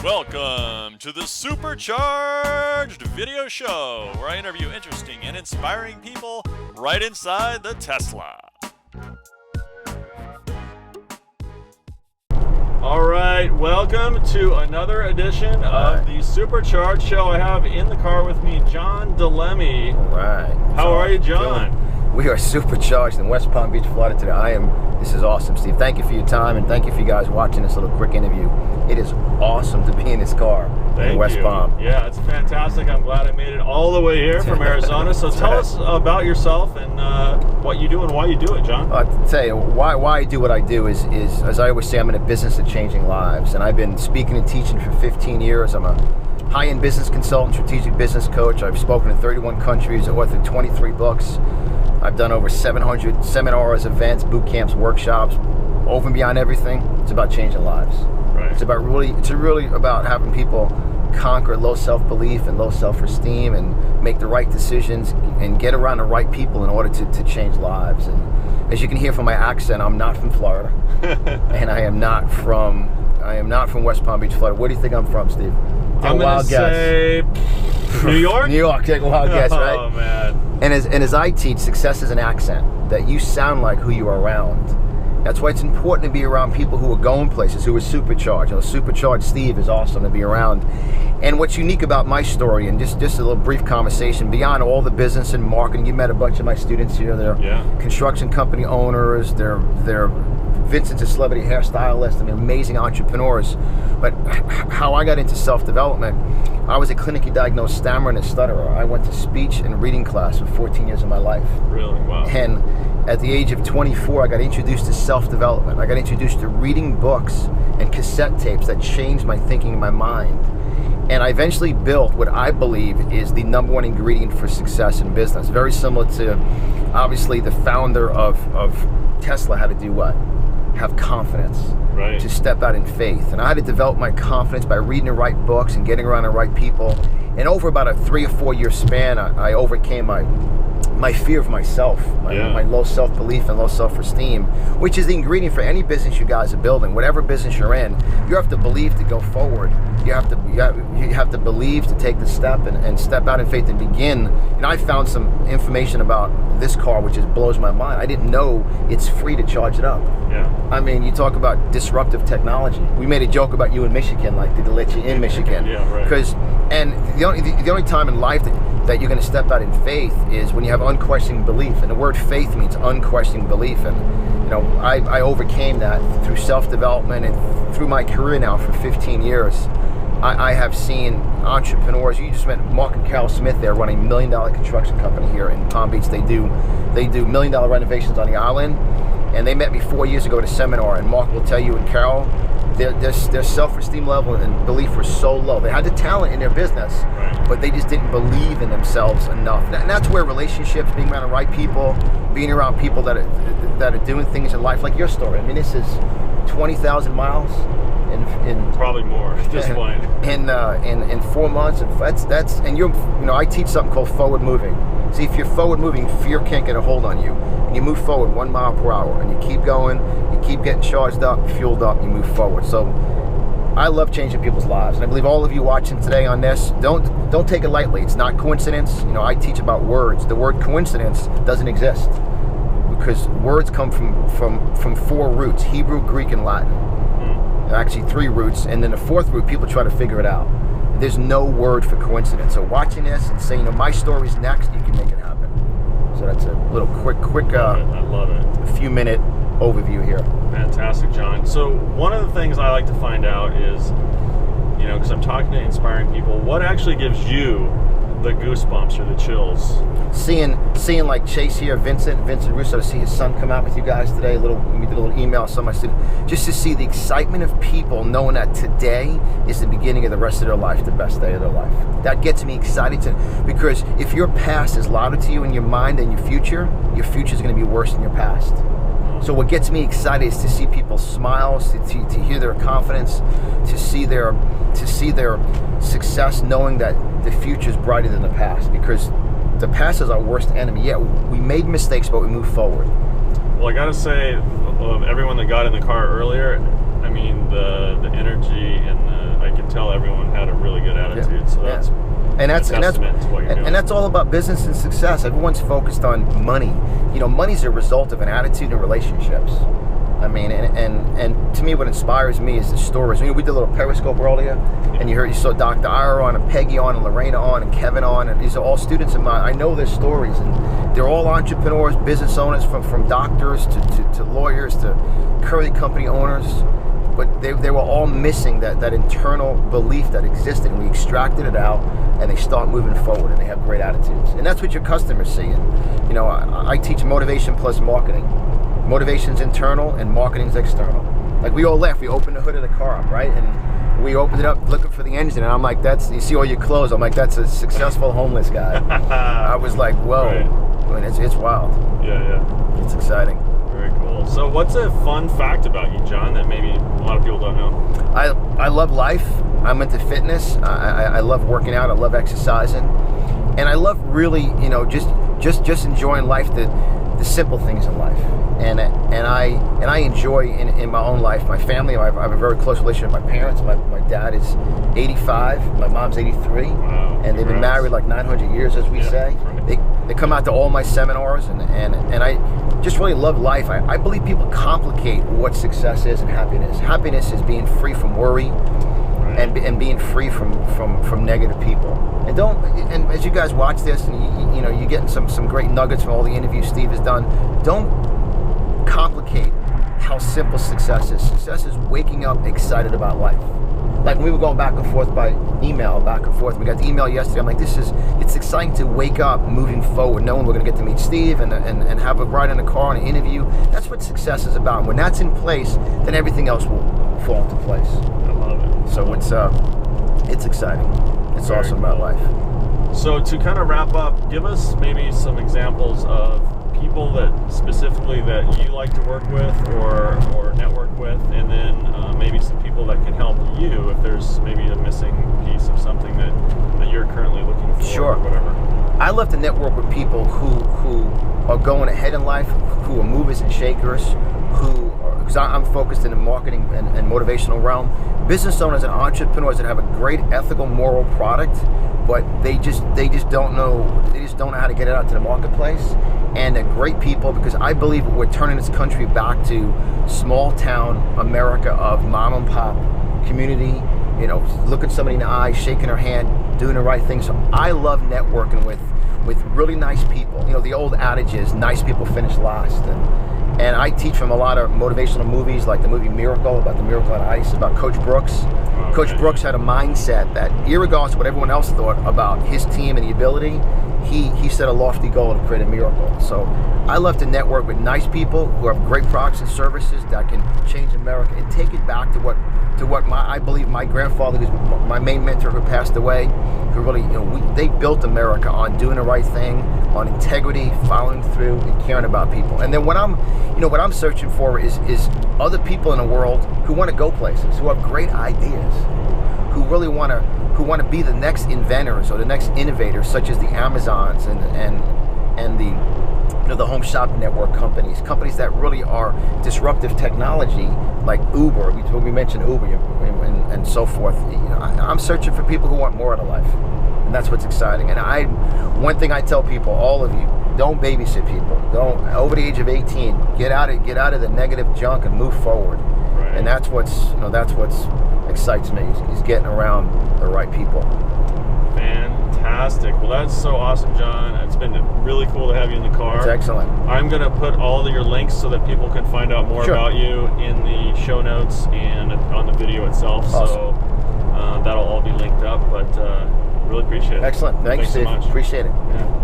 Welcome to the SuperCharged video show, where I interview interesting and inspiring people right inside the Tesla. All right, welcome to another edition of the SuperCharged show. I have in the car with me John Lemme. All right. How are you, John? We are supercharged in West Palm Beach, Florida today. This is awesome, Steve. Thank you for your time, and thank you for you guys watching this little quick interview. It is awesome to be in this car in West Palm. Yeah, it's fantastic. I'm glad I made it all the way here from Arizona. So tell us about yourself and what you do and why you do it, John. I'll tell you, why I do what I do is, as I always say, I'm in a business of changing lives. And I've been speaking and teaching for 15 years. I'm a high-end business consultant, strategic business coach. I've spoken in 31 countries, authored 23 books. I've done over 700 seminars, events, boot camps, workshops. Over and beyond everything, it's about changing lives. Right. It's really about having people conquer low self-belief and low self-esteem and make the right decisions and get around the right people in order to change lives. And as you can hear from my accent, I'm not from Florida, and I am not from West Palm Beach, Florida. Where do you think I'm from, Steve? I'm gonna say New York. New York. Take a wild guess, right? Oh man. And as I teach, success is an accent, that you sound like who you are around. That's why it's important to be around people who are going places, who are supercharged. Supercharged Steve is awesome to be around. And what's unique about my story, and just a little brief conversation, beyond all the business and marketing, you met a bunch of my students here. They're construction company owners, they're Vincent's a celebrity hairstylist, amazing entrepreneurs. But how I got into self-development, I was a clinically diagnosed stammerer and a stutterer. I went to speech and reading class for 14 years of my life. Really? Wow. And at the age of 24, I got introduced to self-development. I got introduced to reading books and cassette tapes that changed my thinking and my mind. And I eventually built what I believe is the number one ingredient for success in business. Very similar to, obviously, the founder of Tesla had to do what? Have confidence, right, to step out in faith. And I had to develop my confidence by reading the right books and getting around the right people. And over about a 3 or 4 year span, I overcame my fear of myself, my low self-belief and low self-esteem, which is the ingredient for any business you guys are building. Whatever business you're in, you have to believe to go forward. You have to believe to take the step and step out in faith and begin. And I found some information about this car which just blows my mind. I didn't know it's free to charge it up. Yeah. You talk about disruptive technology. We made a joke about you in Michigan, like to let you in Michigan. Yeah, right. And the only time in life that you're going to step out in faith is when you have unquestioning belief. And the word faith means unquestioning belief. And I overcame that through self-development and through my career now for 15 years. I have seen entrepreneurs. You just met Mark and Carol Smith. They're running $1 million construction company here in Palm Beach. They do $1 million renovations on the island. And they met me 4 years ago at a seminar. And Mark will tell you, and Carol, their self-esteem level and belief were so low. They had the talent in their business, but they just didn't believe in themselves enough. And that's where relationships, being around the right people, being around people that are doing things in life, like your story. This is 20,000 miles in probably more at this point. In 4 months, and I teach something called forward moving. See, if you're forward moving, fear can't get a hold on you. And you move forward 1 mile per hour, and you keep going, you keep getting charged up, fueled up, you move forward. So I love changing people's lives, and I believe all of you watching today on this, don't take it lightly. It's not coincidence. I teach about words. The word coincidence doesn't exist, because words come from 4 roots: Hebrew, Greek, and Latin. Actually 3 roots, and then the 4th root, people try to figure it out. There's no word for coincidence. So watching this and saying, my story's next, you can make it happen. So that's a little quick I love it. A few minute overview here. Fantastic, John. So one of the things I like to find out is, because I'm talking to inspiring people, what actually gives you the goosebumps or the chills? Seeing like Chase here, Vincent Russo, to see his son come out with you guys today. We did a little email on some of my students, just to see the excitement of people knowing that today is the beginning of the rest of their life, the best day of their life. That gets me excited because if your past is louder to you in your mind than your future is going to be worse than your past. So what gets me excited is to see people's smiles, to hear their confidence, to see their success, knowing that the future is brighter than the past, because the past is our worst enemy. Yeah, we made mistakes, but we move forward. Well, I gotta say, of everyone that got in the car earlier, the energy and I could tell everyone had a really good attitude. So that's a testament to what you're doing. And that's all about business and success. Everyone's focused on money. You know, money's a result of an attitude and relationships. I mean, and to me, what inspires me is the stories. You know, we did a little Periscope earlier, and you saw Dr. Ira on, and Peggy on, and Lorena on, and Kevin on, and these are all students of mine. I know their stories, and they're all entrepreneurs, business owners, from doctors to lawyers to curry company owners. But they were all missing that internal belief that existed, and we extracted it out, and they start moving forward, and they have great attitudes. And that's what your customers see. And, you know, I teach motivation plus marketing. Motivation's internal and marketing's external. Like, we all left, we opened the hood of the car up, right? And we opened it up looking for the engine, and I'm like, you see all your clothes, I'm like, that's a successful homeless guy. I was like, whoa. Right. I mean, it's wild. Yeah. It's exciting. Very cool. So what's a fun fact about you, John, that maybe a lot of people don't know? I love life. I'm into fitness. I love working out. I love exercising. And I love really, you know, just enjoying life, the simple things in life. And I enjoy in my own life, my family. I have a very close relationship with my parents. My dad is 85, my mom's 83, wow, and they've been married like 900 years, as we say. Right. They come out to all my seminars, and I just really love life. I believe people complicate what success is and happiness. Happiness is being free from worry, right, and being free from negative people. And as you guys watch this, and you know, you're getting some great nuggets from all the interviews Steve has done. Don't complicate how simple success is. Success is waking up excited about life. Like, we were going back and forth by email, back and forth. We got the email yesterday. I'm like, it's exciting to wake up moving forward, knowing we're going to get to meet Steve and have a ride in the car and an interview. That's what success is about. And when that's in place, then everything else will fall into place. I love it. So it's exciting. It's very awesome cool. about life. So to kind of wrap up, give us maybe some examples of people that specifically that you like to work with or network with, and then maybe some people that can help you if there's maybe a missing piece of something that you're currently looking for. Sure. Or whatever. I love to network with people who are going ahead in life, who are movers and shakers, because I'm focused in the marketing and motivational realm. Business owners and entrepreneurs that have a great ethical, moral product, but they just don't know how to get it out to the marketplace. And they're great people, because I believe we're turning this country back to small town America of mom and pop community. You know, looking somebody in the eye, shaking her hand, doing the right thing. So I love networking with really nice people. You know, the old adage is nice people finish last. And I teach from a lot of motivational movies, like the movie Miracle, about the miracle on ice, about Coach Brooks. Okay. Coach Brooks had a mindset that, irregardless of what everyone else thought about his team and the ability, he set a lofty goal to create a miracle. So I love to network with nice people who have great products and services that can change America and take it back to what I believe my grandfather, who's my main mentor, who passed away, who really, you know, they built America on doing the right thing, on integrity, following through, and caring about people. And then what I'm searching for is other people in the world who want to go places, who have great ideas, who really want to be the next inventors or the next innovators, such as the Amazons and the home shopping network companies that really are disruptive technology, like Uber. We mentioned Uber and so forth. You know, I'm searching for people who want more out of life, and that's what's exciting. And one thing I tell people, all of you, don't babysit people. Don't, over the age of 18, get out of the negative junk and move forward. Right. And that's what excites me, is getting around the right people. Fantastic. Well, that's so awesome, John. It's been really cool to have you in the car. It's excellent. I'm going to put all of your links so that people can find out more about you in the show notes and on the video itself. Awesome. So that'll all be linked up, but really appreciate it. Excellent. Thanks so much. Appreciate it. Yeah.